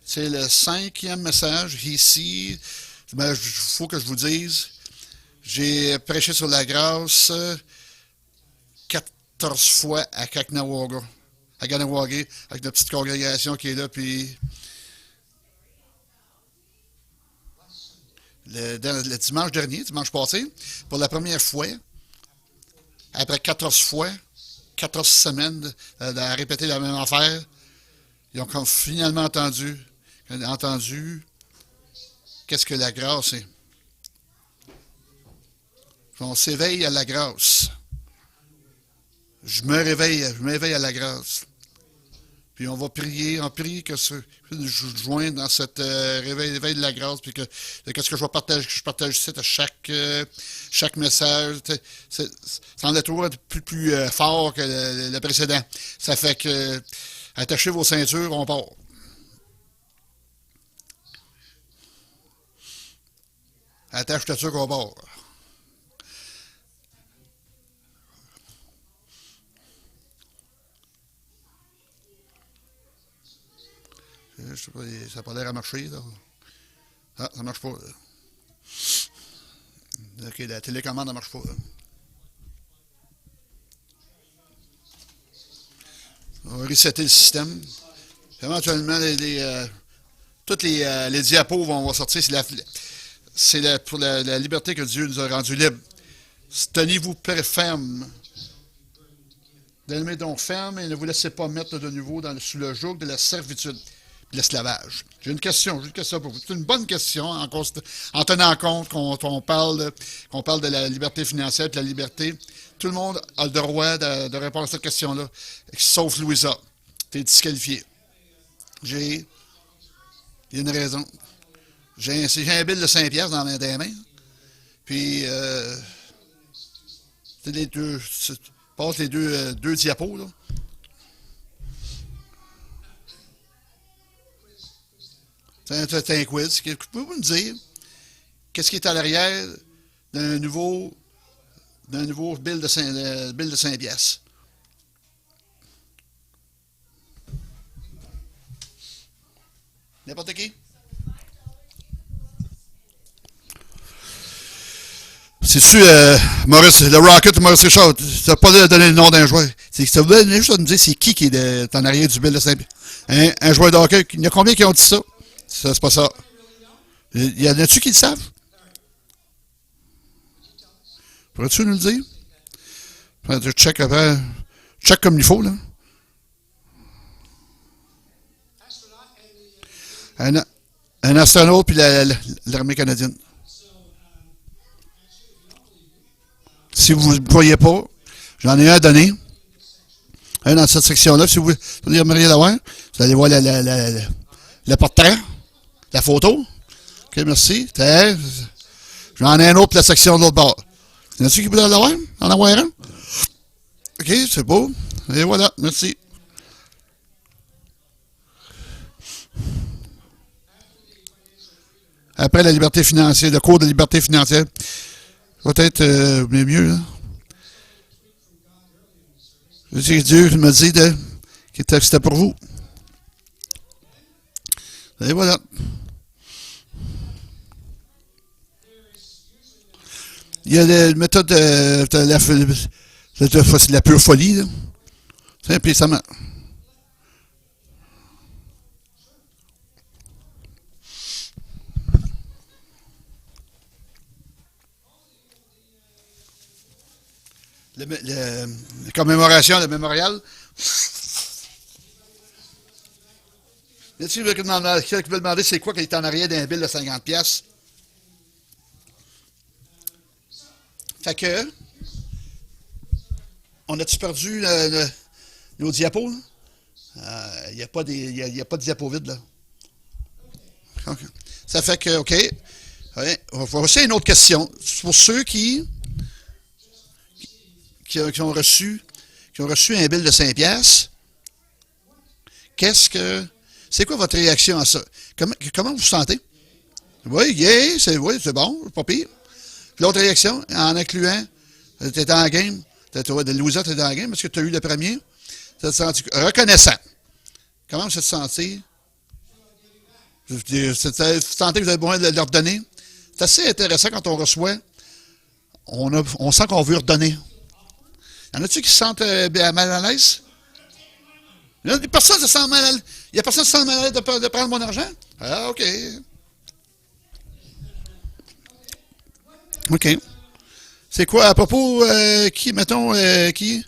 C'est le cinquième message. Ici, il faut que je vous dise, j'ai prêché sur la grâce 14 fois à Kaknawaga, à Ganawagé, avec notre petite congrégation qui est là. Puis le dimanche dernier, dimanche passé, pour la première fois, après 14 fois, 14 semaines à répéter la même affaire, ils ont comme finalement entendu qu'est-ce que la grâce est. On s'éveille à la grâce. Je m'éveille à la grâce. Puis on va prier, on prie que nous joindre dans cette réveil de la grâce, puis que qu'est-ce que je vais partager, que je partage ici à chaque message. Ça en est toujours plus fort que le précédent. Ça fait que attachez vos ceintures, on part. Attache ta sûr qu'on part. Je sais pas, ça n'a pas l'air à marcher, là. Ah, ça marche pas. Là. OK, la télécommande ne marche pas. Là. On va resetter le système. Éventuellement, toutes les diapos vont sortir. C'est pour la liberté que Dieu nous a rendue libre. Tenez-vous ferme. Tenez-vous donc ferme et ne vous laissez pas mettre de nouveau sous le joug de la servitude. L'esclavage. J'ai une question pour vous. C'est une bonne question en tenant compte qu'on parle de la liberté financière et de la liberté. Tout le monde a le droit de répondre à cette question-là, sauf Louisa. Tu es disqualifié. Il y a une raison. J'ai un bill de 5$ dans les mains. Puis, passe les deux diapos, là. C'est un quiz. Pouvez-vous me dire qu'est-ce qui est à l'arrière d'un nouveau bill de 5$? N'importe qui? C'est-tu Maurice, le Rocket, Maurice Richard? Tu n'as pas donné le nom d'un joueur. Ça veut juste nous dire c'est qui est en arrière du bill de 5$. Un joueur de hockey. Il y en a combien qui ont dit ça? Ça, c'est pas ça. Il y en a-tu qui le savent? Pourrais-tu nous le dire? Check après. Check comme il faut, là. Un astronaute puis l'armée canadienne. Si vous ne voyez pas, j'en ai un à donner. Un dans cette section-là. Si vous aimeriez l'avoir, vous allez voir le portrait. La photo? OK, merci. J'en ai un autre pour la section de l'autre bord. Y en a-tu qui voudraient l'avoir? En avoir un? OK, c'est beau. Et voilà, merci. Après la liberté financière, le cours de liberté financière, peut-être mieux, là. Je dis que Dieu m'a dit que c'était pour vous. Et voilà. Il y a la méthode de la pure folie, là. Puis ça m'a... La commémoration, le mémorial. Y a-t-il quelqu'un qui veut demander c'est quoi qui est en arrière d'un bill de 50$? Fait que, on a-tu perdu nos diapos? Il n'y a pas de diapo vide, là. Okay. Ça fait que, OK. Ouais, on va aussi une autre question. Pour ceux qui ont reçu un bill de 5$, c'est quoi votre réaction à ça? Comment vous vous sentez? Oui, c'est bon, pas pire. L'autre réaction, en incluant, tu étais en game, Louisa, tu étais en game, parce que tu as eu le premier, tu te senti reconnaissant. Comment vous êtes senti? Vous sentez que vous avez besoin de leur donner. C'est assez intéressant quand on reçoit. On sent qu'on veut redonner. Y en a-tu qui se sentent mal à l'aise? Il y a personne qui se sent mal à l'aise. Il y a personne qui se sent mal à l'aise de prendre mon argent? Ah, OK. OK. C'est quoi, à propos, qui, mettons, qui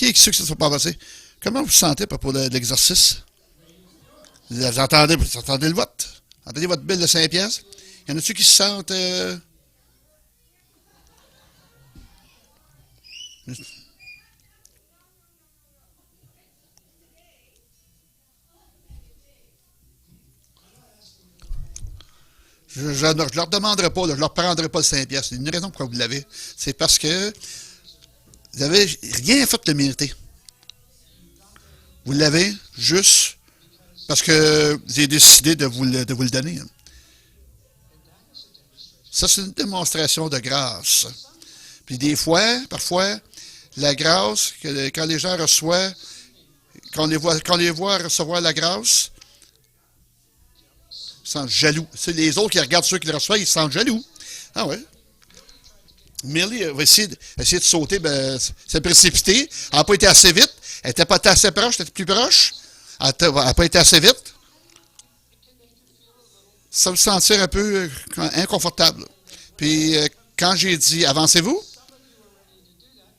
est ceux qui se sont pas passés? Comment vous vous sentez à propos de l'exercice? Vous entendez le vote? Vous entendez votre bill de 5 piastres? Y en a-tu qui se sentent... je ne leur demanderai pas, je ne leur prendrai pas le 5 piastres. C'est une raison pourquoi vous l'avez. C'est parce que vous n'avez rien fait de le mériter. Vous l'avez juste parce que vous avez décidé de vous le donner. Ça, c'est une démonstration de grâce. Puis des fois, parfois, la grâce, quand les gens reçoivent, quand on les voit recevoir la grâce, ils se sentent jaloux. C'est les autres qui regardent ceux qui le reçoivent, ils se sentent jaloux. Ah ouais. Millie va essayer de sauter, s'est précipitée. Elle n'a pas été assez vite. Elle n'était pas assez proche, elle était plus proche. Elle n'a pas été assez vite. Ça vous sentir un peu inconfortable. Puis, quand j'ai dit avancez-vous,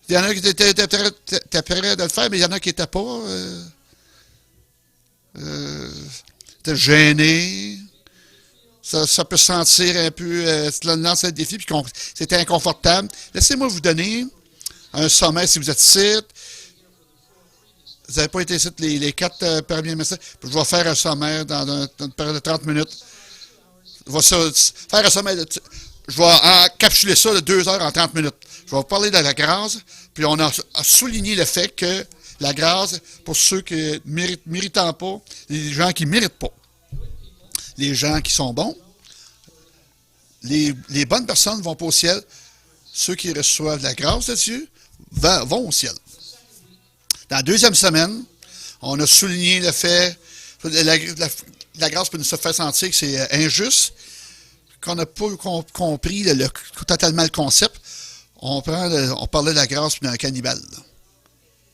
il y en a qui étaient prêts de le faire, mais il y en a qui n'étaient pas. Étaient gênés. Ça peut se sentir un peu. Lancer le défi, puis c'était inconfortable. Laissez-moi vous donner un sommet si vous êtes ici. Vous n'avez pas été ici les 4 premiers messages. Je vais faire un sommaire dans une période de 30 minutes. Je vais faire un sommaire. Je vais encapsuler ça de 2 heures en 30 minutes. Je vais vous parler de la grâce, puis on a souligné le fait que la grâce, pour ceux qui ne méritent pas, les gens qui ne méritent pas, les gens qui sont bons, les bonnes personnes vont pas au ciel, ceux qui reçoivent la grâce de Dieu vont au ciel. Dans la 2e semaine, on a souligné le fait, la grâce peut nous faire sentir que c'est injuste, qu'on n'a pas compris totalement le concept. On parlait de la grâce d'un cannibale.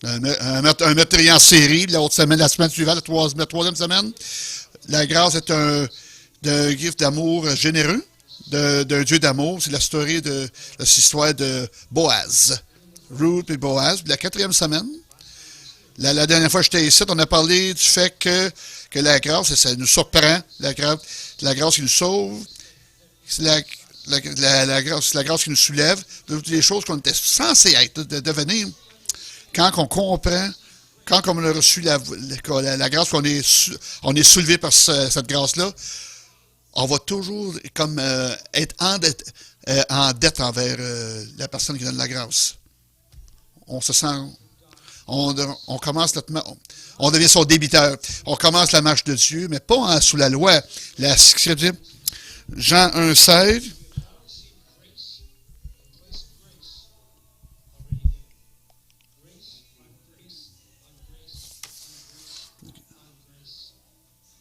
Un meurtrier en série, la semaine suivante, la 3e semaine. La grâce est d'un gift d'amour généreux, d'un Dieu d'amour. C'est l'histoire de Boaz. Ruth et Boaz. La 4e semaine, la dernière fois que j'étais ici, on a parlé du fait que la grâce, ça nous surprend, la grâce qui nous sauve, c'est la grâce qui nous soulève, de toutes les choses qu'on était censés être, de devenir. Quand on comprend, quand on a reçu la grâce, qu'on on est soulevé par cette grâce-là, on va toujours comme être en dette envers la personne qui donne la grâce. On se sent... On commence on devient son débiteur. On commence la marche de Dieu, mais pas sous la loi. La Scripture, Jean 1,16.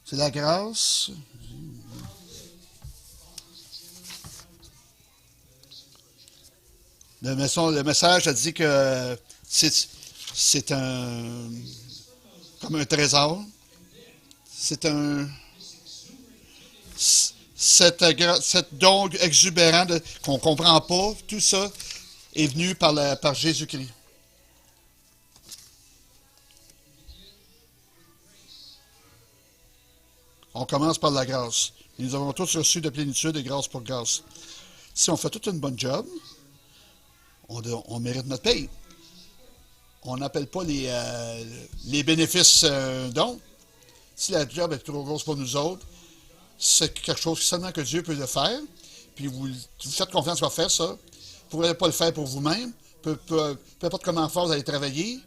C'est la grâce. Le message a dit que c'est comme un trésor. Cet don exubérant qu'on ne comprend pas, tout ça est venu par Jésus-Christ. On commence par la grâce. Nous avons tous reçu de plénitude et grâce pour grâce. Si on fait toute une bonne job, on mérite notre paye. On n'appelle pas les bénéfices don. Si la job est trop grosse pour nous autres, c'est quelque chose seulement que Dieu peut le faire. Puis vous faites confiance pour faire ça. Vous ne pourrez pas le faire pour vous-même. Peu importe comment fort vous allez travailler.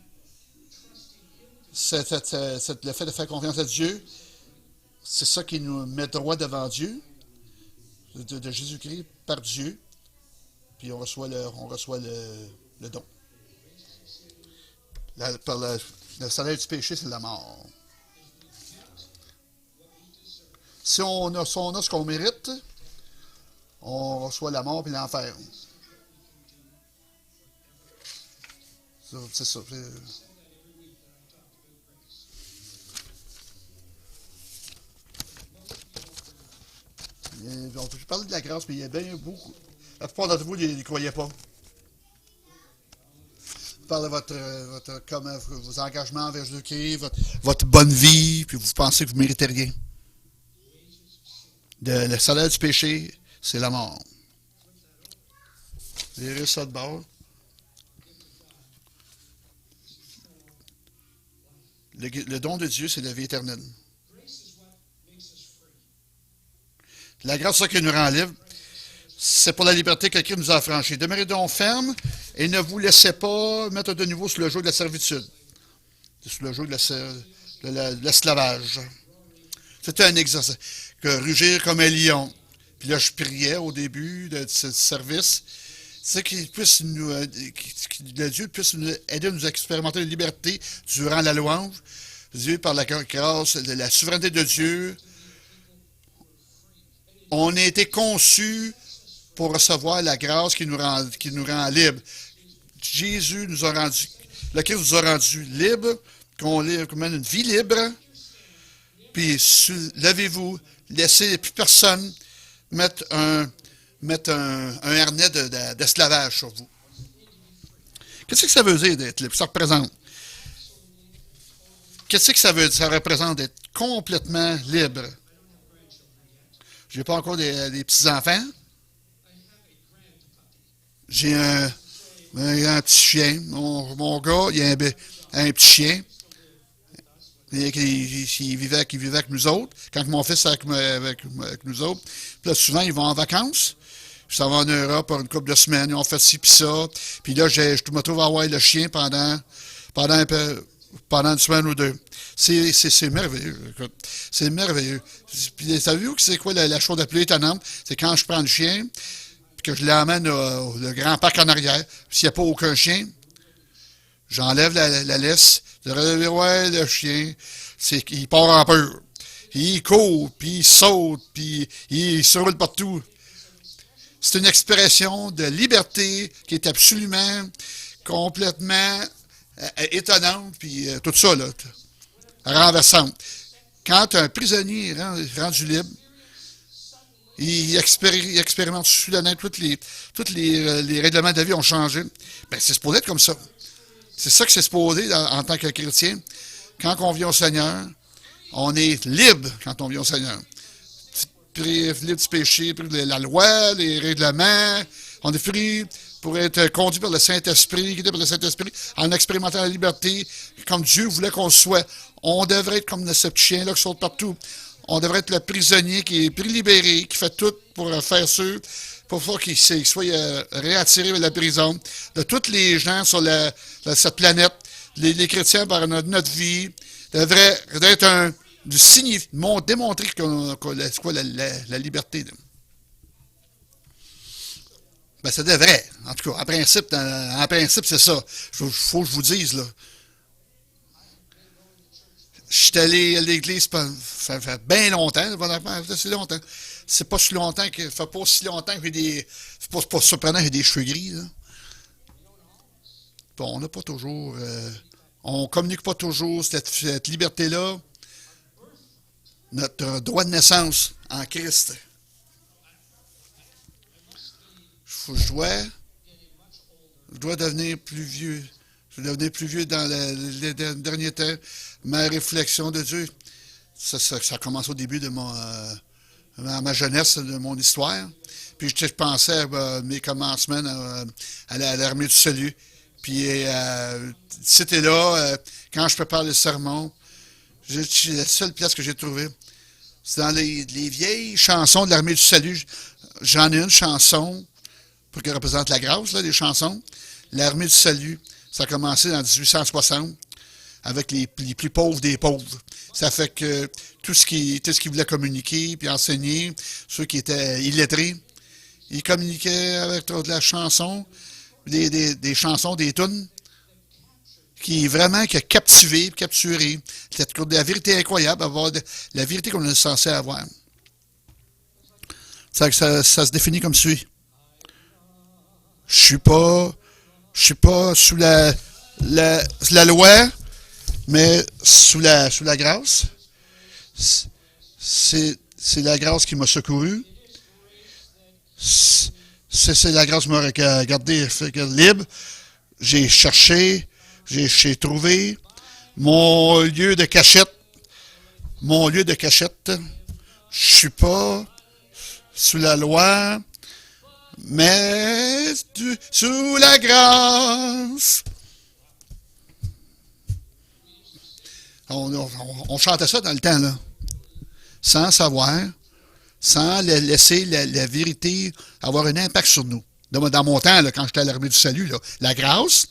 Le fait de faire confiance à Dieu, c'est ça qui nous met droit devant Dieu, de Jésus-Christ par Dieu. Puis on reçoit le don. Le salaire du péché, c'est la mort. Si on a ce qu'on mérite, on reçoit la mort et l'enfer. C'est ça. On peut parler de la grâce, mais il y a bien beaucoup. La plupart d'entre vous n'y croyez pas. Vous parlez de vos engagements envers le Christ, votre bonne vie, puis vous pensez que vous ne méritez rien. Le salaire du péché, c'est la mort. Virez ça de bord. Le don de Dieu, c'est la vie éternelle. La grâce, c'est ça qui nous rend libres. C'est pour la liberté que Christ nous a affranchis. Demeurez donc fermes et ne vous laissez pas mettre de nouveau sous le joug de la servitude. Sous le joug de l'esclavage. C'était un exercice. Que rugir comme un lion. Puis là, je priais au début de ce service. C'est que Dieu puisse nous aider à nous expérimenter la liberté durant la louange. Dieu, par la grâce, la souveraineté de Dieu, on a été conçus pour recevoir la grâce qui nous rend libres. Jésus nous a rendu, le Christ nous a rendu libres, qu'on mène une vie libre, puis levez-vous, laissez plus personne mettre un harnais d'esclavage sur vous. Qu'est-ce que ça veut dire d'être libre? Ça représente. Qu'est-ce que ça veut dire? Ça représente d'être complètement libre. Je n'ai pas encore des petits-enfants. J'ai un petit chien. Mon gars, il a un petit chien. Il vivait avec nous autres. Quand mon fils est avec nous autres. Puis là, souvent, ils vont en vacances. Je s'en vais en Europe pour une couple de semaines. Ils ont fait ci puis ça. Puis là, je me trouve à avoir le chien pendant une semaine ou deux. C'est merveilleux. Écoute. C'est merveilleux. Puis, savez-vous que c'est quoi la chose la plus étonnante? C'est quand je prends le chien, puis que je l'emmène au grand parc en arrière, puis s'il n'y a pas aucun chien, j'enlève la laisse, je dis, ouais, le chien, il part en peur. Il court, puis il saute, puis il se roule partout. C'est une expression de liberté qui est absolument, complètement étonnante, puis tout ça, là, renversante. Quand un prisonnier est rendu libre, il expérimente soudainement tous les règlements de la vie ont changé. Ben, c'est supposé être comme ça. C'est ça que c'est supposé en tant que chrétien. Quand on vient au Seigneur, on est libre quand on vient au Seigneur. Libre du péché, la loi, les règlements. On est pris pour être conduit par le Saint-Esprit, guidé par le Saint-Esprit, en expérimentant la liberté, comme Dieu voulait qu'on soit. On devrait être comme ce petit chien-là qui saute partout. On devrait être le prisonnier qui est libéré, qui fait tout pour faire sûr, pour qu'il soit réattiré vers la prison. De tous les gens sur cette planète, les chrétiens, par notre vie, devraient être démontrer c'est quoi la liberté. Ben, ça devrait. En tout cas, en principe, c'est ça. Il faut que je vous dise, là. Je suis allé à l'église, ça fait bien longtemps, c'est longtemps. C'est pas si longtemps que, ça fait pas si longtemps que j'ai des, c'est pas surprenant que j'ai des cheveux gris, là. Bon, on n'a pas toujours, on communique pas toujours cette liberté-là. Notre droit de naissance en Christ. Je dois devenir plus vieux. Je dois devenir plus vieux dans les derniers temps. Ma réflexion de Dieu, ça commence au début de ma jeunesse, de mon histoire. Puis je pensais à mes commencements à l'armée du salut. Puis c'était là, quand je prépare le sermon, c'est la seule place que j'ai trouvée. C'est dans les vieilles chansons de l'armée du salut. J'en ai une chanson pour qu'elle représente la grâce, là, des chansons. L'armée du salut, ça a commencé en 1860 avec les plus pauvres des pauvres. Ça fait que tout ce qui voulait communiquer puis enseigner, ceux qui étaient illettrés, ils communiquaient avec de la chanson, des chansons, des tunes, qui a captivé, capturé. C'est la vérité incroyable, avoir la vérité qu'on est censé avoir. Ça se définit comme suit. Je suis pas sous la loi, mais sous la grâce. C'est la grâce qui m'a secouru. C'est la grâce qui m'a gardé libre. J'ai cherché, j'ai trouvé mon lieu de cachette. Mon lieu de cachette. Je suis pas sous la loi, mais sous la grâce. On chantait ça dans le temps, là. Sans savoir, sans laisser la vérité avoir un impact sur nous. Dans mon temps, là, quand j'étais à l'armée du salut, là, la grâce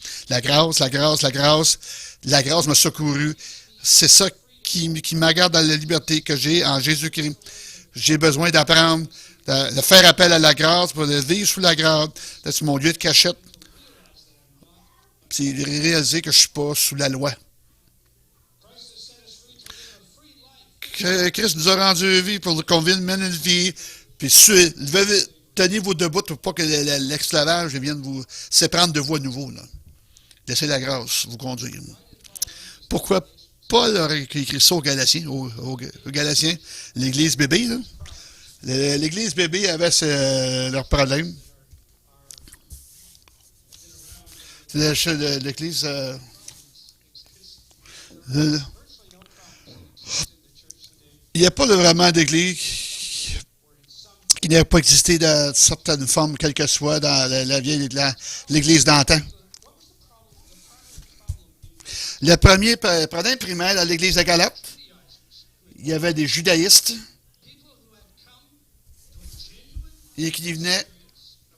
m'a secouru. C'est ça qui m'agarde dans la liberté que j'ai en Jésus-Christ. J'ai besoin d'apprendre, de faire appel à la grâce, pour vivre sous la grâce, d'être mon lieu de cachette. Puis réaliser que je ne suis pas sous la loi. Que Christ nous a rendu vie pour qu'on vienne mener une vie. Puis tenez-vous debout pour pas que l'esclavage vienne vous s'éprendre de vous à nouveau. Là. Laissez la grâce vous conduire. Pourquoi Paul a écrit ça aux Galatiens, l'église bébé, là. L'église bébé avait leurs problèmes. L'église... il n'y a pas vraiment d'église qui n'a pas existé de certaines formes, quelle que soit, dans la vieille l'église d'antan. Le premier problème primaire à l'église de Galate, il y avait des judaïstes et qui venaient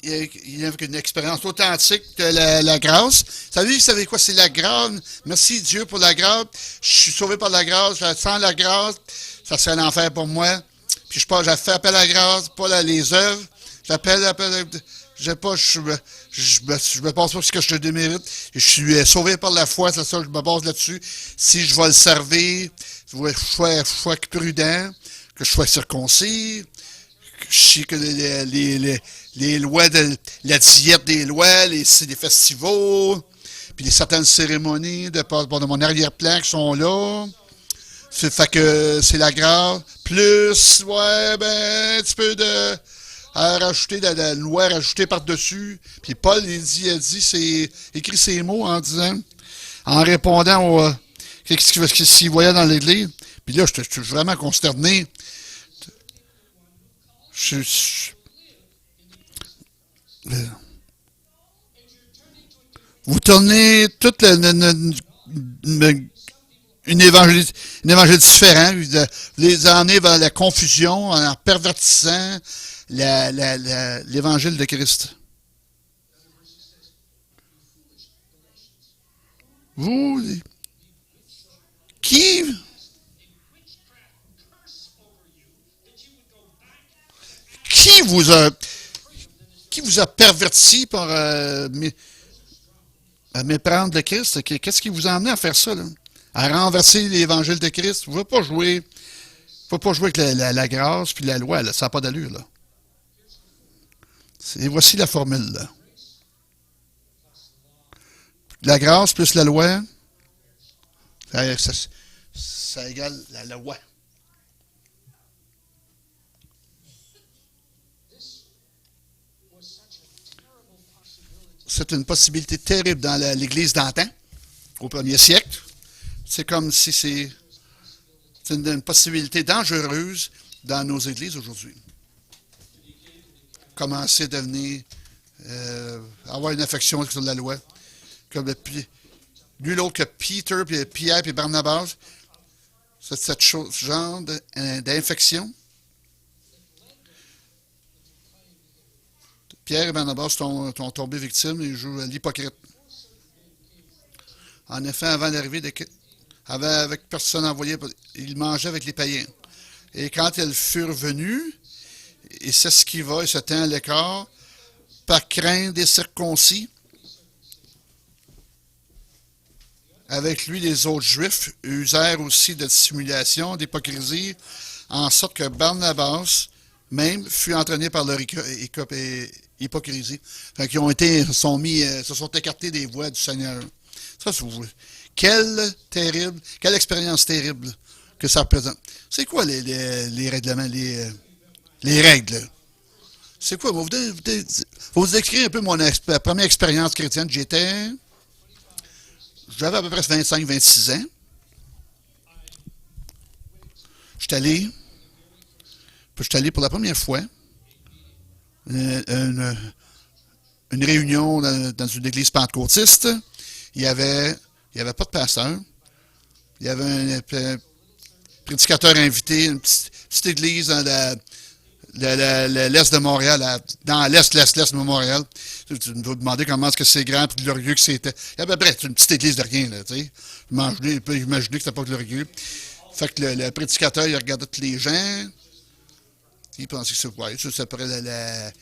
avec une expérience authentique de la grâce. Vous savez quoi? C'est la grâce. Merci Dieu pour la grâce. Je suis sauvé par la grâce. Sans la grâce, ça serait l'enfer pour moi. Puis j'ai fait appel à la grâce, pas les œuvres. Je me pense pas ce que je te démérite. Je suis sauvé par la foi, c'est ça, je me base là-dessus. Si je vais le servir, je sois prudent, que je sois circoncis, que je sais que les lois de la diète des lois, les festivals, puis certaines cérémonies de mon arrière-plan qui sont là. Fait que c'est la grâce. Plus, un petit peu de... à rajouter de la loi rajoutée par-dessus. Puis Paul, c'est écrit ces mots en disant, en répondant s'il voyait dans l'église. Puis là, je suis vraiment consterné. Vous tournez toute une évangile différent, vous les emmenez vers la confusion en pervertissant l'évangile de Christ. Vous, qui vous a perverti par à méprendre le Christ? Qu'est-ce qui vous a amené à faire ça, là? À renverser l'évangile de Christ? Vous ne pouvez pas jouer avec la grâce puis la loi, là. Ça n'a pas d'allure, là. Et voici la formule, là. La grâce plus la loi, ça égale la loi. C'est une possibilité terrible dans l'Église d'antan, au 1er siècle. C'est comme si c'est une possibilité dangereuse dans nos églises aujourd'hui. Commencer à devenir, avoir une affection sur la loi. Comme nul autre que Pierre et Barnabas, c'est ce genre d'infection. Pierre et Barnabas sont tombés victimes et jouent à l'hypocrite. En effet, avant l'arrivée avec personne envoyé, ils mangeaient avec les païens. Et quand ils furent venus, il s'esquiva et se tint à l'écart, par crainte des circoncis. Avec lui, les autres Juifs usèrent aussi de dissimulation, d'hypocrisie, en sorte que Barnabas même fut entraîné par leur hypocrisie. Fait qu'ils se sont écartés des voies du Seigneur. Ça, quelle expérience terrible que ça représente. C'est quoi les règlements, les règles? C'est quoi? Vous décrire un peu première expérience chrétienne. J'avais à peu près 25-26 ans. Je suis allé pour la première fois une, une réunion dans une église pentecôtiste. Il y avait pas de pasteur. Il y avait un prédicateur invité, une petite église dans l'est de Montréal, dans l'est de Montréal. Tu me demander comment est-ce que c'est grand et glorieux que c'était. Il y avait bref, une petite église de rien, là, tu sais. Je peux imaginer que c'était pas glorieux. Fait que le prédicateur, il regardait tous les gens. Il pensait que ça pourrait le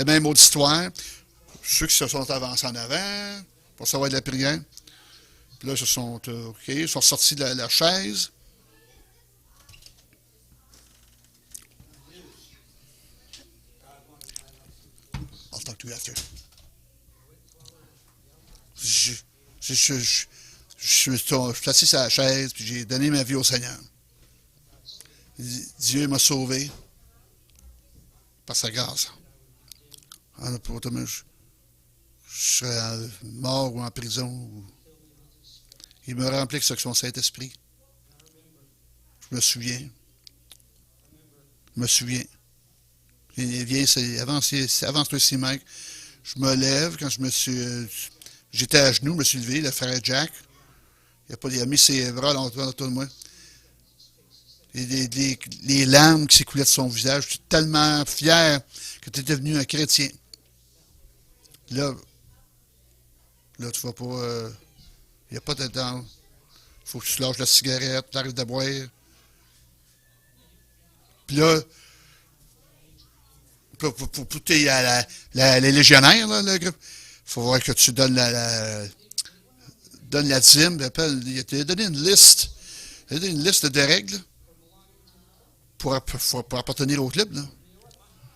même auditoire. Ceux qui se sont avancés en avant pour savoir de la prière. Puis là, ils sont sortis de la chaise. I'll talk to you after. Je suis assis sur la chaise, puis j'ai donné ma vie au Seigneur. Dieu m'a sauvé par sa grâce. Autrement, je serais mort ou en prison. Il me remplit avec son Saint-Esprit. Je me souviens. Il vient, avance-toi ici, mec. Je me lève quand j'étais à genoux, je me suis levé, le frère Jack. Il a mis ses bras autour de moi. Les larmes qui s'écoulaient de son visage. Je suis tellement fier que tu es devenu un chrétien. Là, tu vas pas. Il n'y a pas de dents. Il faut que tu lâches la cigarette, tu arrêtes de boire. Puis là, pour les légionnaires, là, le groupe, il faut voir que tu donnes la dîme. Il t'a donné une liste. Il t'a donné une liste de règles pour appartenir au club. Là.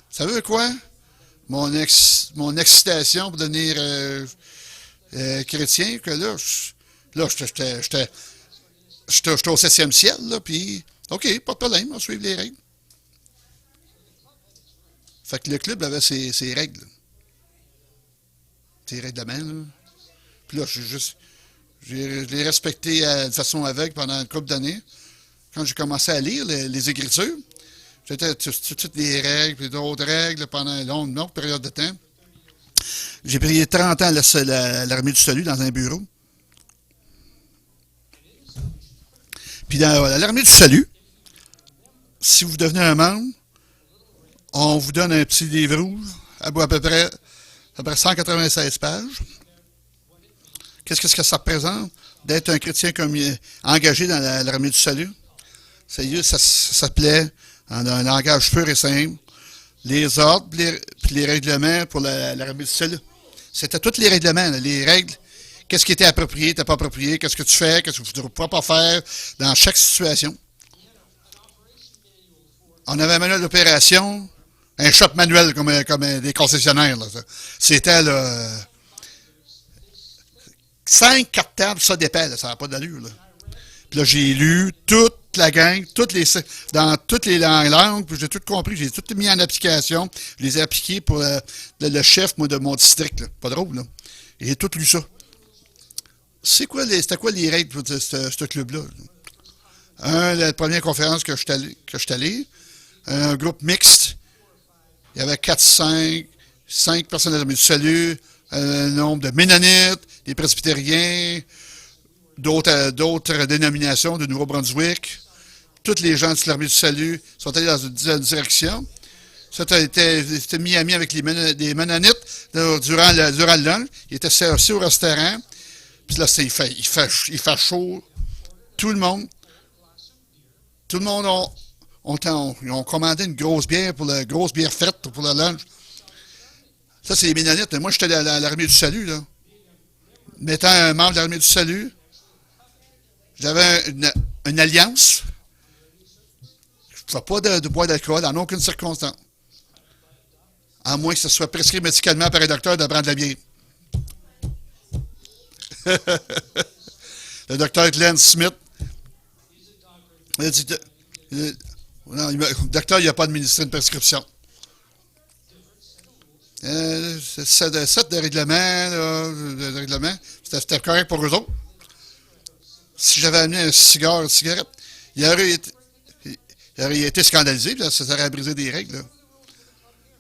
Ça veut quoi? Mon excitation pour devenir chrétien, que là, j'étais au 7e ciel, là, puis, OK, pas de problème, on va suivre les règles. Fait que le club avait ses règles. Ses règlements, là. Puis là, je l'ai respecté de façon aveugle pendant une couple d'années. Quand j'ai commencé à lire les Écritures, j'étais toutes les règles, puis d'autres règles pendant une longue période de temps. J'ai prié 30 ans à l'Armée du Salut dans un bureau. Puis dans l'Armée du Salut, si vous devenez un membre, on vous donne un petit livre rouge, à peu près 196 pages. Qu'est-ce que ça représente d'être un chrétien engagé dans l'Armée du Salut? Ça s'appelait, en un langage pur et simple, les ordres puis les règlements pour l'Armée du Salut. C'était tous les règlements, là, les règles. Qu'est-ce qui était approprié, n'était pas approprié, qu'est-ce que tu fais, qu'est-ce que tu ne pourras pas faire dans chaque situation. On avait un manuel d'opération, un shop manuel comme des concessionnaires. Là. C'était 5 tables, ça d'épais, ça n'a pas d'allure. Là. Puis là, j'ai lu toute la gang, dans toutes les langues, puis j'ai tout compris, j'ai tout mis en application. Je les ai appliqués pour le chef de mon district. Là. Pas drôle, là. J'ai tout lu ça. C'était quoi les règles de ce club-là? La première conférence que je suis allé, un groupe mixte. Il y avait 5 personnes de l'Armée du Salut, un nombre de Ménonites, des Presbytériens, d'autres dénominations de Nouveau-Brunswick. Tous les gens de l'Armée du Salut sont allés dans une direction. Ça était mis à mi avec les Ménonites durant le lunch. Ils étaient servis au restaurant. Puis là, il fait chaud. Tout le monde ils ont commandé une grosse bière grosse bière frette pour le lunch. Ça, c'est les Ménonites. Moi, j'étais à l'Armée du Salut, là. Étant un membre de l'Armée du Salut, j'avais une alliance. ne fais pas de boire d'alcool en aucune circonstance. À moins que ce soit prescrit médicalement par un docteur de prendre de la bière. Le docteur Glenn Smith, il a dit, non, le docteur, il n'a pas administré une prescription. C'est de règlement, là, de règlement, c'était correct pour eux autres. Si j'avais amené un cigare, une cigarette, il aurait été scandalisé, puis là, ça aurait brisé des règles. Là.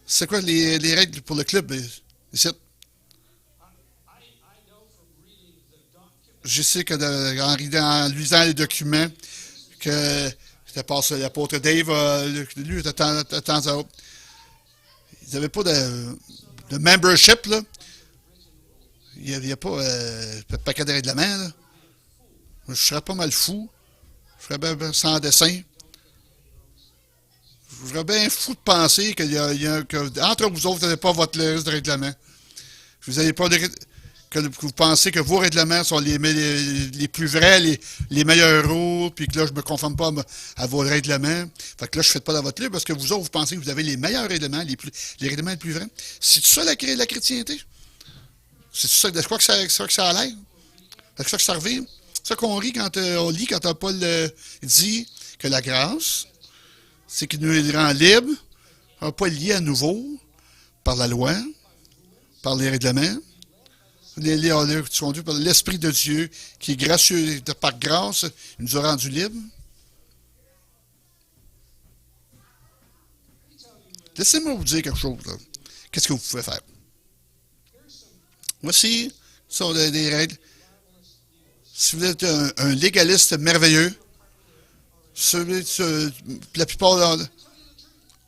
C'est quoi les règles pour le club ici? Je sais que en lisant les documents, que c'était passé l'apôtre Dave, lui, de temps à autre. Ils n'avaient pas de membership, là. Il n'y a pas un paquet de règlements, là. Je serais pas mal fou. Je serais bien sans dessin. Je serais bien fou de penser entre vous autres, vous n'avez pas votre liste de règlements. Vous n'avez pas que vous pensez que vos règlements sont les plus vrais, les meilleurs rôles, puis que là, je ne me conforme pas à vos règlements. Fait que là, je ne fais pas dans votre livre parce que vous autres, vous pensez que vous avez les meilleurs règlements, les règlements les plus vrais. C'est tout ça la chrétienté? C'est tout ça, de quoi que ça a l'air? C'est ça que ça revient? C'est ça qu'on rit quand on lit, quand Paul dit que la grâce, c'est qu'il nous rend libres, pas liés à nouveau par la loi, par les règlements. Qui sont conduits par l'Esprit de Dieu, qui est gracieux, par grâce, il nous a rendus libres. Laissez-moi vous dire quelque chose. Là. Qu'est-ce que vous pouvez faire? Voici, ce sont des règles. Si vous êtes un légaliste merveilleux, la plupart,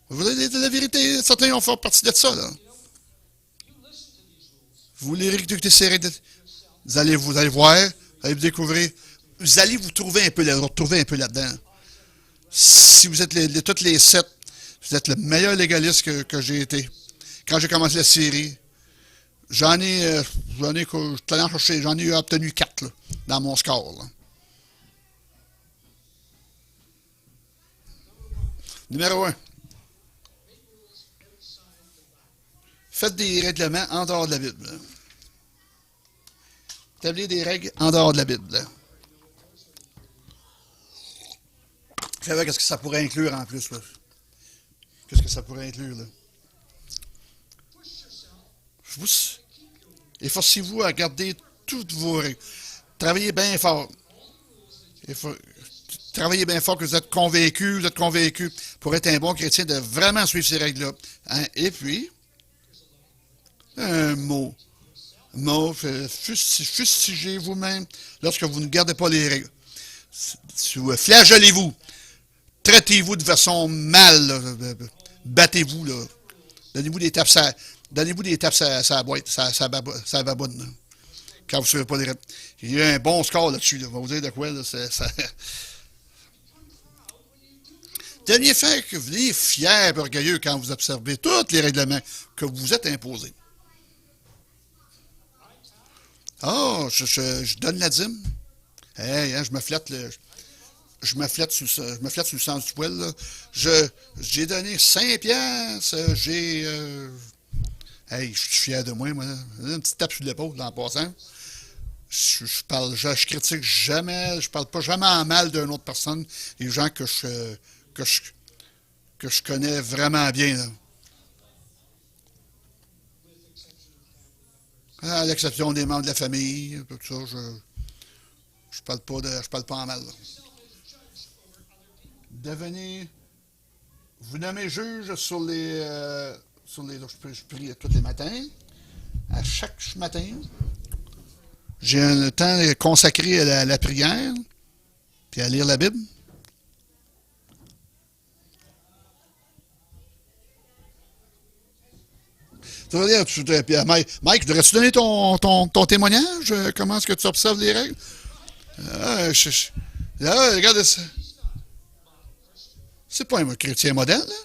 vous avez la vérité, certains vont faire partie de ça. Là. Vous voulez écouter ces règles, vous allez voir, vous allez vous découvrir, vous allez vous retrouver un peu là-dedans. Si vous êtes toutes les 7, vous êtes le meilleur légaliste que j'ai été. Quand j'ai commencé la série, j'en ai obtenu 4 là, dans mon score. Là. Numéro 1. Faites des règlements en dehors de la Bible. Établir des règles en dehors de la Bible. Vous savez qu'est-ce que ça pourrait inclure en plus? Là? Qu'est-ce que ça pourrait inclure? Là? Efforcez-vous à garder toutes vos règles. Travaillez bien fort. Travaillez bien fort que vous êtes convaincu pour être un bon chrétien de vraiment suivre ces règles-là. Hein? Et puis, un mot. Fustigez vous-même lorsque vous ne gardez pas les règles. Flagellez-vous. Traitez-vous de façon mal. Là. Battez-vous. Là. Donnez-vous des tapes à sa boîte, sa baboune. Là. Quand vous ne suivez pas les règles. Il y a un bon score là-dessus. Là. On va vous dire de quoi. Là, Dernier fait que vous soyez fiers et orgueilleux quand vous observez tous les règlements que vous êtes imposés. Ah, je donne la dîme. Hey, hein, je me flatte sur le sens du poil. Là. J'ai donné 5 piastres. Hey, je suis fier de moi. Une petite tape sur l'épaule en passant. Je critique jamais, je parle pas jamais en mal d'une autre personne. Les gens que je connais vraiment bien. Là. À l'exception des membres de la famille, tout ça, je parle pas en mal. Là. Vous nommez juge sur les, je prie tous les matins, à chaque matin. J'ai un temps consacré à la prière, puis à lire la Bible. Mike, devrais-tu donner ton témoignage? Comment est-ce que tu observes les règles? Là, regarde ça. C'est pas un chrétien modèle, là.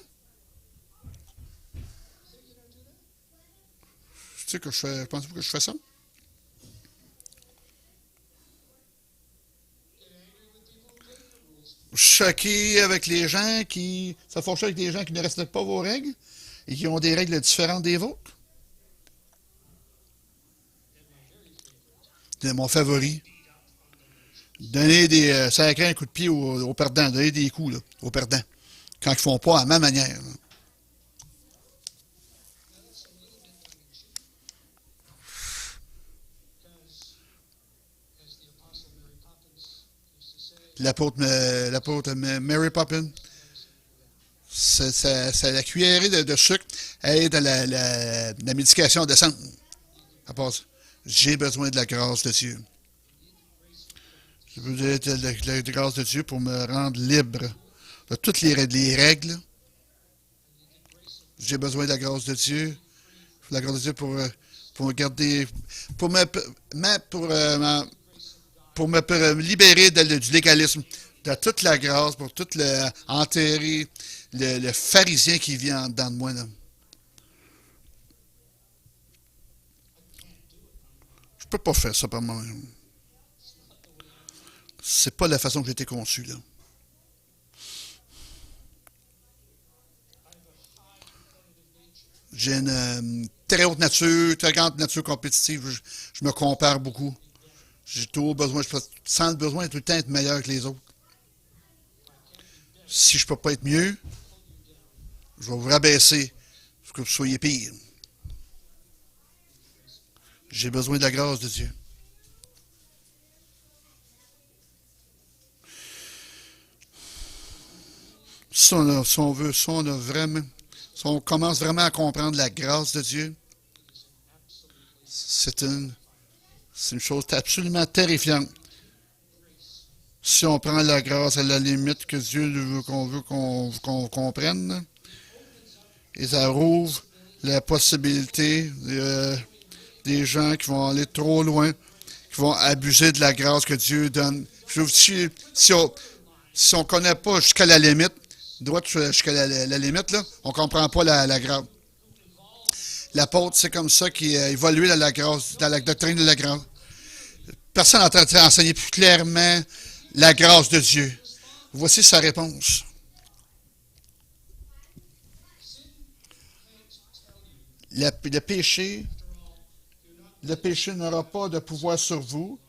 Tu sais que pensez-vous que je fais ça? choqué avec les gens qui... Ça fâche avec des gens qui ne respectent pas vos règles et qui ont des règles différentes des vôtres? C'est mon favori. Donner des... sacrer un coup de pied aux perdants. Donner des coups, là, aux perdants. Quand ils ne font pas à ma manière. Là. L'apôtre Mary Poppins, c'est la cuillerée de sucre aide à la médication à descendre. À part ça, j'ai besoin de la grâce de Dieu. J'ai besoin de la grâce de Dieu pour me rendre libre de toutes les règles. J'ai besoin de la grâce de Dieu. La grâce de Dieu pour me garder, pour me libérer du légalisme, de toute la grâce, pour tout enterrer le pharisien qui vit en dedans de moi. Là. Je peux pas faire ça par moi-même. C'est pas la façon que j'ai été conçu. Là. J'ai une très haute nature, très grande nature compétitive. Je me compare beaucoup. J'ai toujours besoin, je sens le besoin de tout le temps être meilleur que les autres. Si je peux pas être mieux, je vais vous rabaisser pour que vous soyez pire. J'ai besoin de la grâce de Dieu. Si on commence vraiment à comprendre la grâce de Dieu, c'est une chose absolument terrifiante. Si on prend la grâce à la limite que Dieu veut qu'on comprenne, et ça rouvre la possibilité des gens qui vont aller trop loin, qui vont abuser de la grâce que Dieu donne. Si on ne connaît pas jusqu'à la limite, droit jusqu'à la limite, là, on ne comprend pas la grâce. L'apôtre, c'est comme ça qu'il a évolué dans la grâce, dans la doctrine de la grâce. Personne n'a enseigné plus clairement la grâce de Dieu. Voici sa réponse. Le péché n'aura pas de pouvoir sur vous,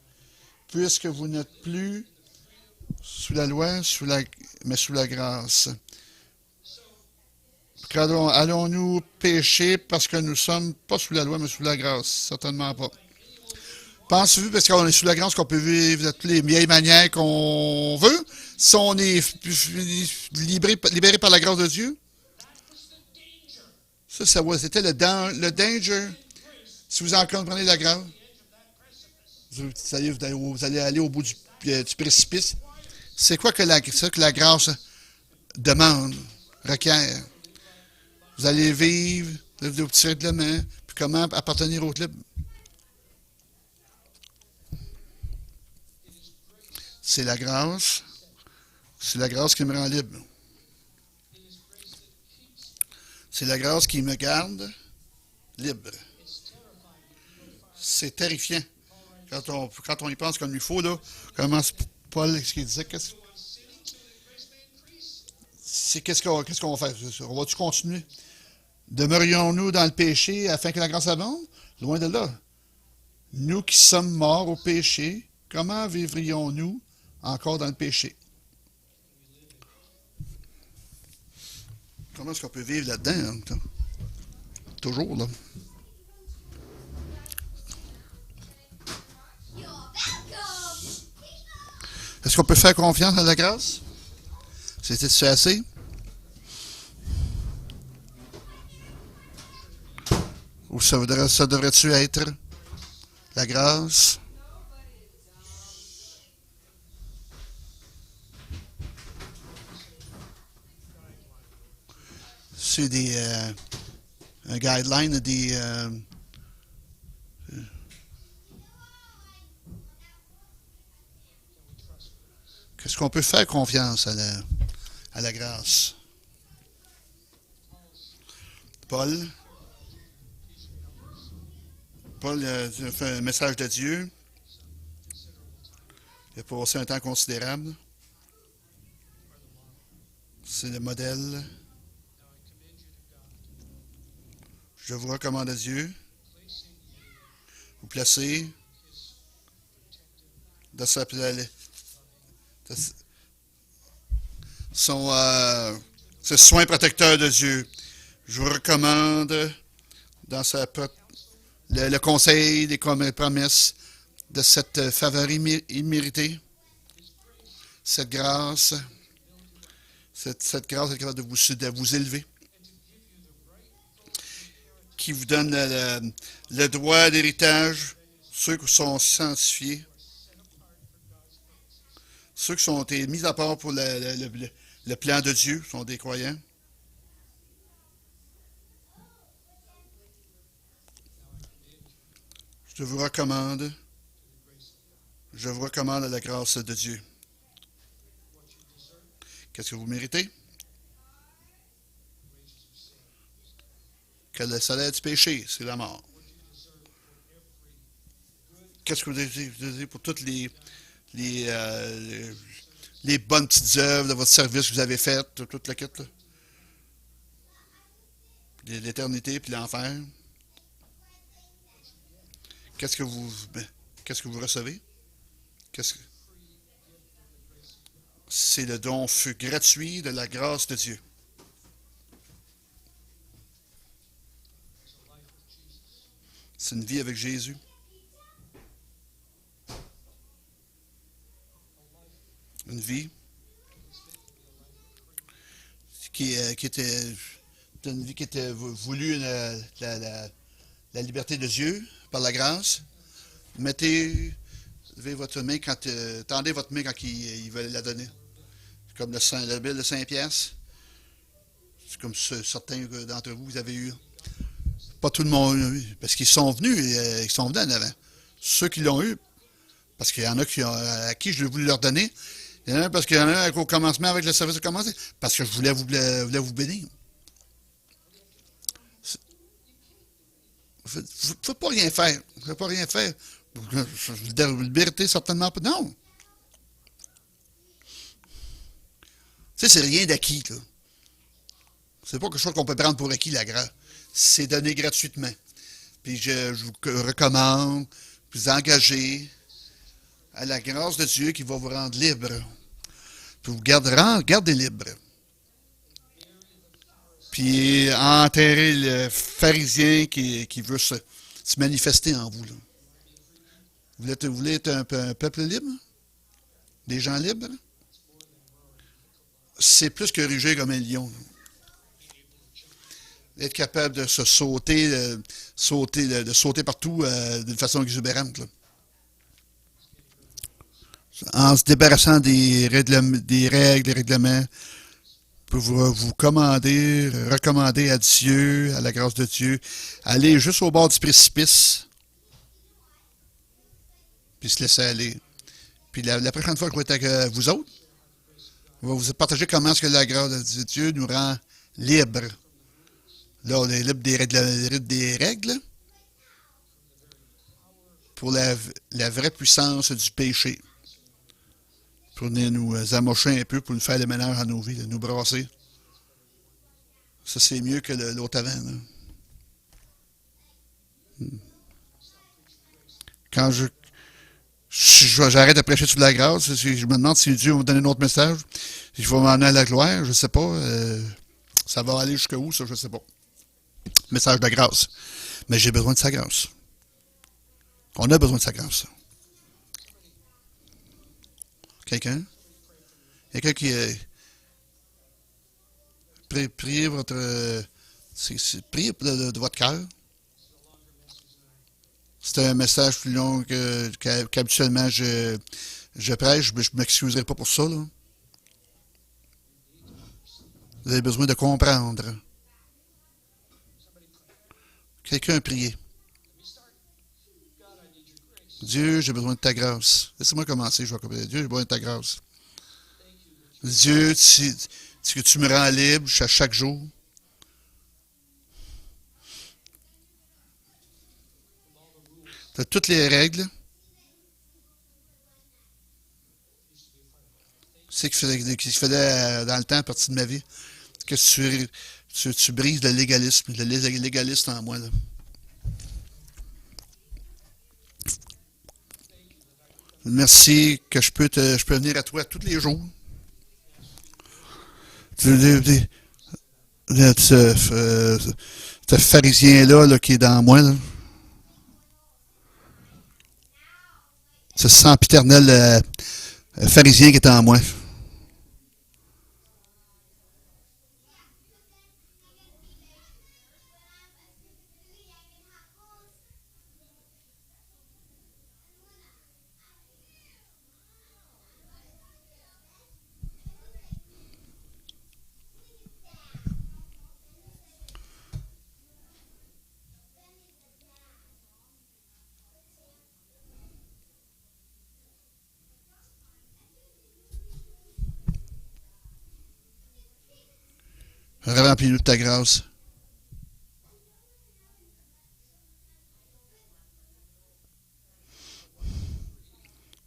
puisque vous n'êtes plus sous la loi, mais sous la grâce. Allons-nous pécher parce que nous ne sommes pas sous la loi, mais sous la grâce? Certainement pas. Pensez-vous, parce qu'on est sous la grâce, qu'on peut vivre de toutes les vieilles manières qu'on veut, si on est libéré par la grâce de Dieu? C'était le danger. Si vous en comprenez la grâce, vous allez aller au bout du précipice. C'est quoi que la grâce demande, requiert? Vous allez vivre de vos petits règlements, puis comment appartenir au club. C'est la grâce. C'est la grâce qui me rend libre. C'est la grâce qui me garde libre. C'est terrifiant. Quand on y pense comme il faut, là, comment Paul, ce qu'il disait, qu'est-ce qu'on va faire? On va-tu continuer? Demeurions-nous dans le péché afin que la grâce abonde? Loin de là. Nous qui sommes morts au péché, comment vivrions-nous encore dans le péché? Comment est-ce qu'on peut vivre là-dedans? Hein? Toujours, là. Est-ce qu'on peut faire confiance à la grâce? C'est assez? Ou ça devrait-tu être la grâce? C'est un guideline, qu'est-ce qu'on peut faire confiance à la grâce? Paul a fait un message de Dieu. Il a passé un temps considérable. C'est le modèle. Je vous recommande à Dieu. Vous placez dans son ce soin protecteur de Dieu. Je vous recommande dans le conseil des promesses de cette faveur imméritée, cette grâce, cette grâce est capable de vous élever, qui vous donne le droit d'héritage, ceux qui sont sanctifiés, ceux qui sont mis à part pour le plan de Dieu, sont des croyants. Je vous recommande à la grâce de Dieu. Qu'est-ce que vous méritez? Que le salaire du péché, c'est la mort. Qu'est-ce que vous désirez pour toutes les bonnes petites œuvres de votre service que vous avez faites, toute la quête, là? L'éternité puis l'enfer. Qu'est-ce que vous recevez? C'est le don gratuit de la grâce de Dieu. C'est une vie avec Jésus. Une vie qui était une vie qui était voulue la liberté de Dieu par la grâce. Levez votre main tendez votre main quand il veut la donner. C'est comme le bill de 5 piastres. C'est comme certains d'entre vous avez eu. Pas tout le monde, parce qu'ils sont venus en avant. Ceux qui l'ont eu, parce qu'il y en a à qui je voulais leur donner. Il y en a parce qu'il y en a au commencement avec le service de commencer, parce que je voulais vous bénir. Vous ne pouvez pas rien faire. Vous ne pouvez pas rien faire. Vous le méritez certainement pas. Non. Tu sais, c'est rien d'acquis, là. C'est pas quelque chose qu'on peut prendre pour acquis, la grâce. C'est donné gratuitement. Puis je vous recommande, vous engager à la grâce de Dieu qui va vous rendre libre. Puis vous gardez libre. Puis enterrer le pharisien qui veut se manifester en vous, là. Vous voulez être un peuple libre? Des gens libres? C'est plus que ruger comme un lion. Être capable de se sauter partout d'une façon exubérante, là. En se débarrassant des règles, des règlements, pour vous recommander à Dieu, à la grâce de Dieu, aller juste au bord du précipice, puis se laisser aller. Puis la prochaine fois que je vais être avec vous autres, on va vous partager comment est-ce que la grâce de Dieu nous rend libres. Là, on est libre des règles pour la vraie puissance du péché. Pour venir nous amocher un peu, pour nous faire le ménage à nos vies, nous brasser. Ça, c'est mieux que l'autre avant, là. Quand j'arrête de prêcher sur la grâce, je me demande si Dieu va me donner un autre message, si je vais m'en aller à la gloire, je ne sais pas. Ça va aller jusqu'où, ça, je ne sais pas. Message de grâce. Mais j'ai besoin de sa grâce. On a besoin de sa grâce. Quelqu'un? Quelqu'un qui priez votre priez de votre cœur. C'est un message plus long qu'habituellement je prêche, mais je ne m'excuserai pas pour ça, là. Vous avez besoin de comprendre. Quelqu'un a prié. Dieu, j'ai besoin de ta grâce. Laissez-moi commencer, je vais commencer. Dieu, j'ai besoin de ta grâce. Dieu, tu me rends libre à chaque jour. Tu as toutes les règles. C'est ce qui faisait dans le temps partie de ma vie. Que tu brises le légalisme, le légaliste en moi. Là. Merci que je peux venir à toi tous les jours. Tu- tu- ce pharisien-là là, qui est dans moi, là, ce sempiternel pharisien qui est en moi. Remplis-nous de ta grâce.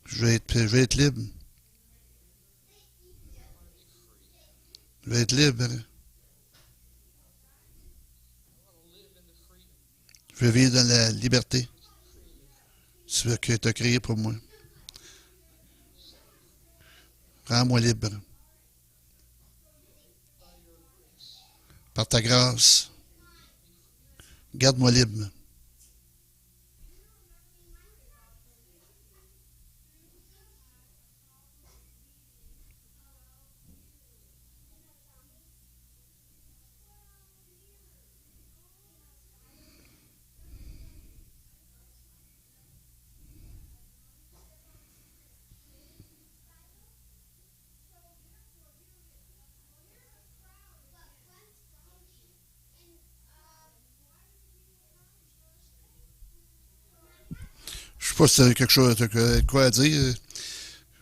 Je vais être libre. Je vais être libre. Je veux vivre dans la liberté. Tu veux que tu as créé pour moi. Rends-moi libre. Par ta grâce. Garde-moi libre. Je sais pas si tu as quelque chose, quoi à dire.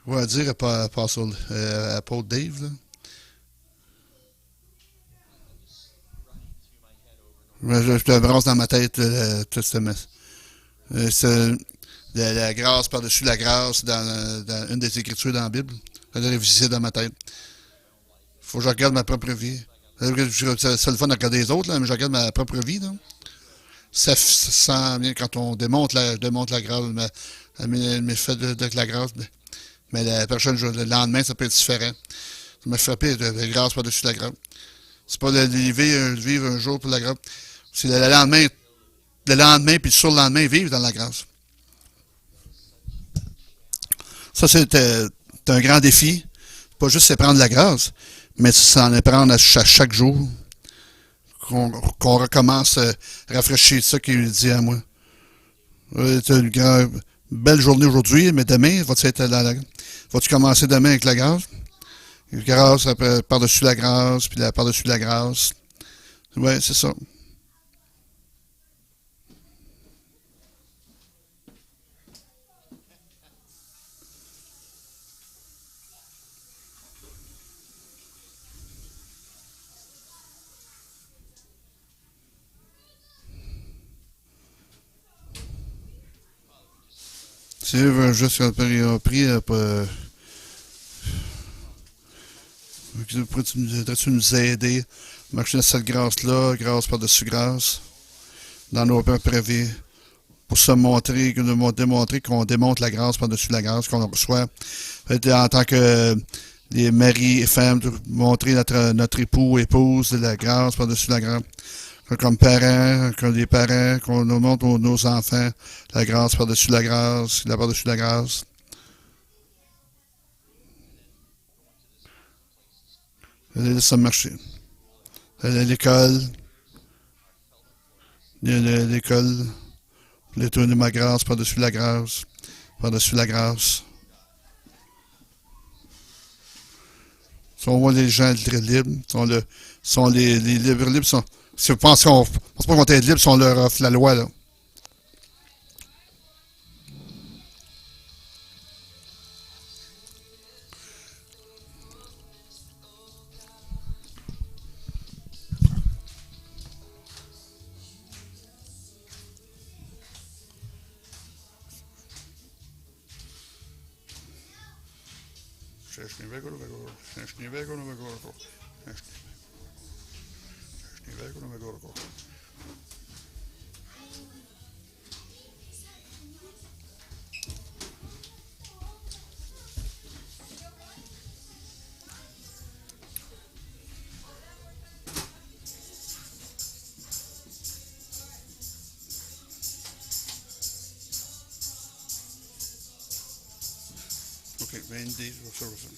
Quoi à dire à Paul Dave. Là. Je te brasse dans ma tête tout ce mess. C'est la grâce par-dessus la grâce dans une des écritures dans la Bible. Ça a révisé dans ma tête. Faut que je regarde ma propre vie. C'est le fun de regarder les autres, là, mais je regarde ma propre vie. Là. Ça sent bien quand on démonte la grâce, mes faits de la grâce. Mais la prochaine jour, le lendemain, ça peut être différent. Ça m'a frappé de grâce par-dessus la grâce. C'est pas de vivre un jour pour la grâce. C'est le lendemain puis le surlendemain, vivre dans la grâce. Ça, c'est un grand défi. Pas juste c'est prendre la grâce, mais c'est s'en est prendre à chaque jour. Qu'on recommence à rafraîchir ça qu'il dit à moi. C'est belle journée aujourd'hui, mais demain, vas-tu commencer demain avec la grâce? Grâce par-dessus la grâce, puis par-dessus la grâce. Ouais, c'est ça. Si tu veux juste qu'on prie, pourrais-tu nous aider à marcher dans cette grâce-là, grâce par-dessus grâce, dans nos propres vies, pour se montrer, démontrer qu'on démontre la grâce par-dessus la grâce qu'on reçoit. En tant que les maris et femmes, de montrer notre époux ou épouse de la grâce par-dessus la grâce. Comme parents, comme des parents, qu'on nous montre nos enfants la grâce par-dessus la grâce, la par-dessus la grâce. Laisse ça marcher. L'école, l'école, détourner ma grâce par-dessus la grâce, par-dessus la grâce. Si on voit les gens libres, les libres sont, si vous pensez qu'on pense pas qu'on va être libre si on leur offre la loi, là. OK, 20 choses.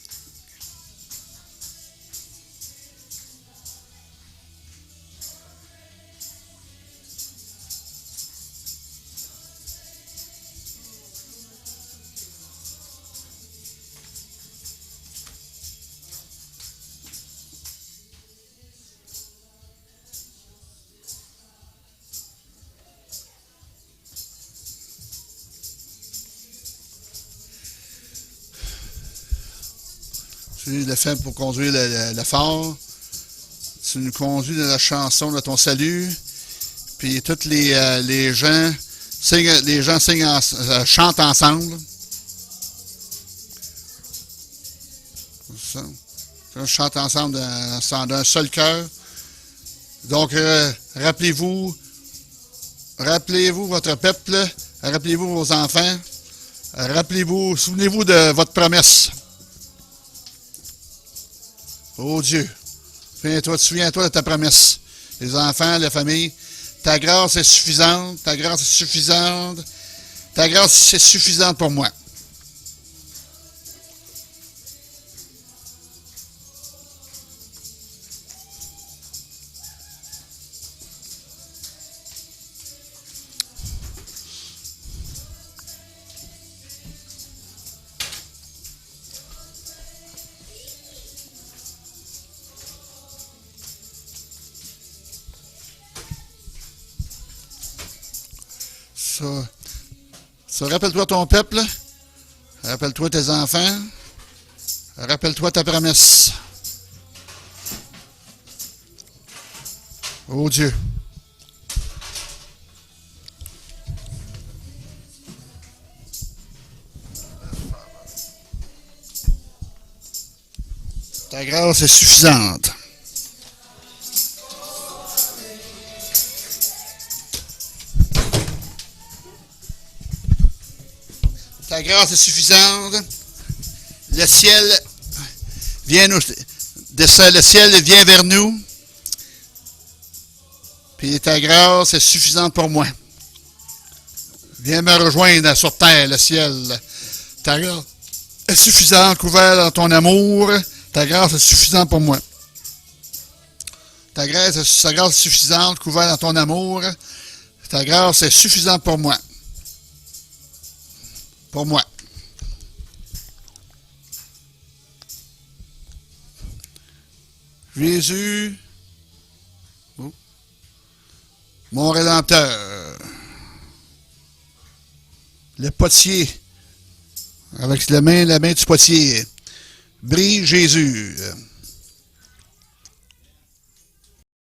Tu le fais pour conduire le phare. Tu nous conduis dans la chanson de ton salut. Puis tous les gens chantent ensemble. Ça. On chante ensemble d'un seul cœur. Donc, rappelez-vous votre peuple. Rappelez-vous vos enfants. Souvenez-vous de votre promesse. Oh Dieu, souviens-toi de ta promesse. Les enfants, la famille, ta grâce est suffisante, ta grâce est suffisante, ta grâce est suffisante pour moi. Ça, rappelle-toi ton peuple, rappelle-toi tes enfants, rappelle-toi ta promesse. Oh Dieu. Ta grâce est suffisante. Ta grâce est suffisante. Le ciel vient vers nous. Puis ta grâce est suffisante pour moi. Viens me rejoindre sur terre, le ciel. Ta grâce est suffisante, couverte dans ton amour. Ta grâce est suffisante pour moi. Ta grâce est suffisante, couverte dans ton amour. Ta grâce est suffisante pour moi. Pour moi. Jésus, mon Rédempteur, le potier, avec la main du potier, brille Jésus.